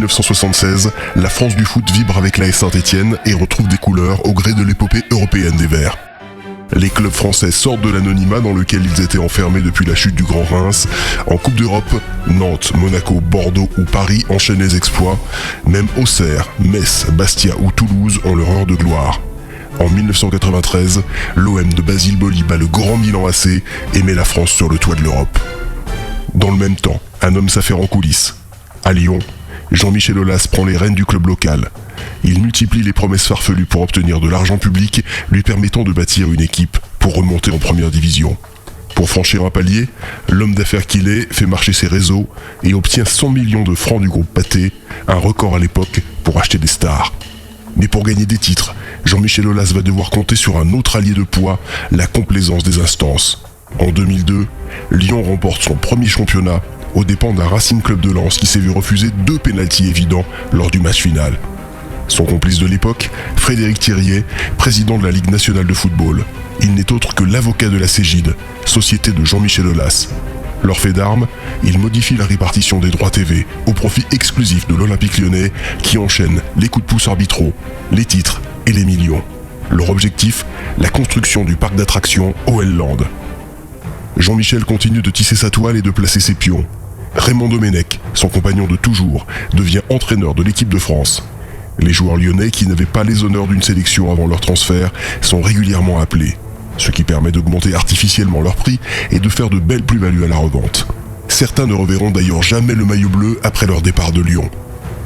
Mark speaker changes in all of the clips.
Speaker 1: 1976, la France du foot vibre avec l'AS Saint-Étienne et retrouve des couleurs au gré de l'épopée européenne des Verts. Les clubs français sortent de l'anonymat dans lequel ils étaient enfermés depuis la chute du Grand Reims. En Coupe d'Europe, Nantes, Monaco, Bordeaux ou Paris enchaînent les exploits. Même Auxerre, Metz, Bastia ou Toulouse ont leur heure de gloire. En 1993, l'OM de Basile Boli bat le Grand Milan AC et met la France sur le toit de l'Europe. Dans le même temps, un homme s'affaire en coulisses. À Lyon, Jean-Michel Aulas prend les rênes du club local. Il multiplie les promesses farfelues pour obtenir de l'argent public, lui permettant de bâtir une équipe pour remonter en première division. Pour franchir un palier, l'homme d'affaires qu'il est fait marcher ses réseaux et obtient 100 millions de francs du groupe Pathé, un record à l'époque pour acheter des stars. Mais pour gagner des titres, Jean-Michel Aulas va devoir compter sur un autre allié de poids, la complaisance des instances. En 2002, Lyon remporte son premier championnat aux dépens d'un Racing Club de Lens qui s'est vu refuser 2 pénaltys évidents lors du match final. Son complice de l'époque, Frédéric Thiriet, président de la Ligue nationale de football. Il n'est autre que l'avocat de la Cégide, société de Jean-Michel Aulas. Leur fait d'armes, il modifie la répartition des droits TV au profit exclusif de l'Olympique Lyonnais qui enchaîne les coups de pouce arbitraux, les titres et les millions. Leur objectif, la construction du parc d'attractions OL Land. Jean-Michel continue de tisser sa toile et de placer ses pions. Raymond Domenech, son compagnon de toujours, devient entraîneur de l'équipe de France. Les joueurs lyonnais qui n'avaient pas les honneurs d'une sélection avant leur transfert sont régulièrement appelés, ce qui permet d'augmenter artificiellement leur prix et de faire de belles plus-values à la revente. Certains ne reverront d'ailleurs jamais le maillot bleu après leur départ de Lyon.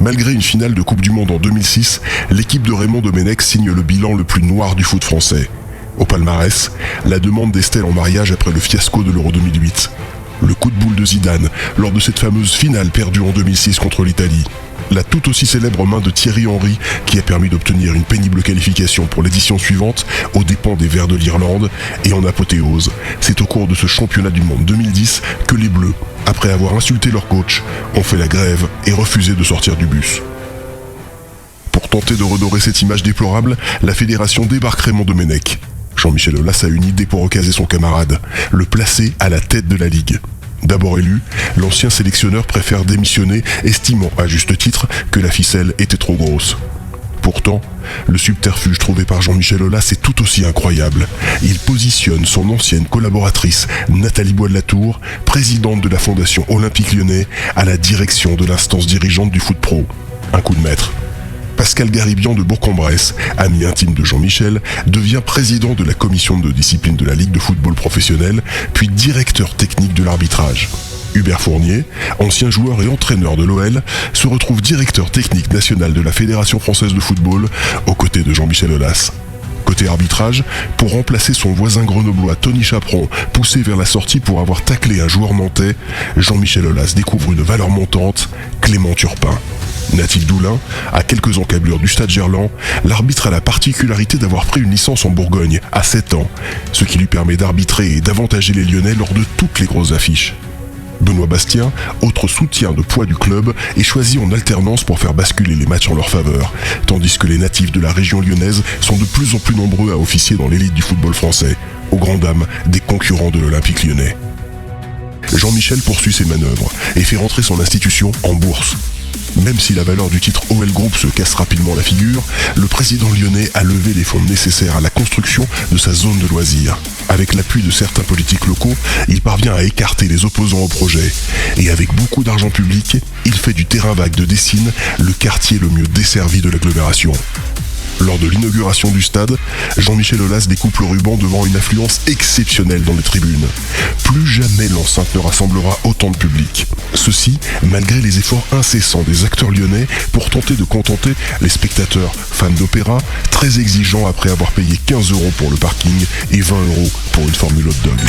Speaker 1: Malgré une finale de Coupe du Monde en 2006, l'équipe de Raymond Domenech signe le bilan le plus noir du foot français. Au palmarès, la demande d'Estelle en mariage après le fiasco de l'Euro 2008. Le coup de boule de Zidane lors de cette fameuse finale perdue en 2006 contre l'Italie. La tout aussi célèbre main de Thierry Henry qui a permis d'obtenir une pénible qualification pour l'édition suivante aux dépens des Verts de l'Irlande. Et en apothéose, c'est au cours de ce championnat du monde 2010 que les Bleus, après avoir insulté leur coach, ont fait la grève et refusé de sortir du bus. Pour tenter de redorer cette image déplorable, la fédération débarque Raymond Domenech. Jean-Michel Aulas a une idée pour recaser son camarade, le placer à la tête de la Ligue. D'abord élu, l'ancien sélectionneur préfère démissionner, estimant à juste titre que la ficelle était trop grosse. Pourtant, le subterfuge trouvé par Jean-Michel Aulas est tout aussi incroyable. Il positionne son ancienne collaboratrice, Nathalie Bois de la Tour, présidente de la Fondation Olympique Lyonnais, à la direction de l'instance dirigeante du foot pro. Un coup de maître. Pascal Garibian de Bourg-en-Bresse, ami intime de Jean-Michel, devient président de la commission de discipline de la Ligue de football professionnel, puis directeur technique de l'arbitrage. Hubert Fournier, ancien joueur et entraîneur de l'OL, se retrouve directeur technique national de la Fédération française de football, aux côtés de Jean-Michel Aulas. Côté arbitrage, pour remplacer son voisin grenoblois Tony Chaperon, poussé vers la sortie pour avoir taclé un joueur nantais, Jean-Michel Aulas découvre une valeur montante, Clément Turpin. Natif d'Oulin, à quelques encablures du stade Gerland, l'arbitre a la particularité d'avoir pris une licence en Bourgogne à 7 ans, ce qui lui permet d'arbitrer et d'avantager les Lyonnais lors de toutes les grosses affiches. Benoît Bastien, autre soutien de poids du club, est choisi en alternance pour faire basculer les matchs en leur faveur, tandis que les natifs de la région lyonnaise sont de plus en plus nombreux à officier dans l'élite du football français, aux grandes dames des concurrents de l'Olympique Lyonnais. Jean-Michel poursuit ses manœuvres et fait rentrer son institution en bourse. Même si la valeur du titre OL Group se casse rapidement la figure, le président lyonnais a levé les fonds nécessaires à la construction de sa zone de loisirs. Avec l'appui de certains politiques locaux, il parvient à écarter les opposants au projet. Et avec beaucoup d'argent public, il fait du terrain vague de Dessines le quartier le mieux desservi de l'agglomération. Lors de l'inauguration du stade, Jean-Michel Aulas découpe le ruban devant une affluence exceptionnelle dans les tribunes. Plus jamais l'enceinte ne rassemblera autant de public. Ceci, malgré les efforts incessants des acteurs lyonnais pour tenter de contenter les spectateurs fans d'opéra, très exigeants après avoir payé 15 € pour le parking et 20 € pour une formule hot dog.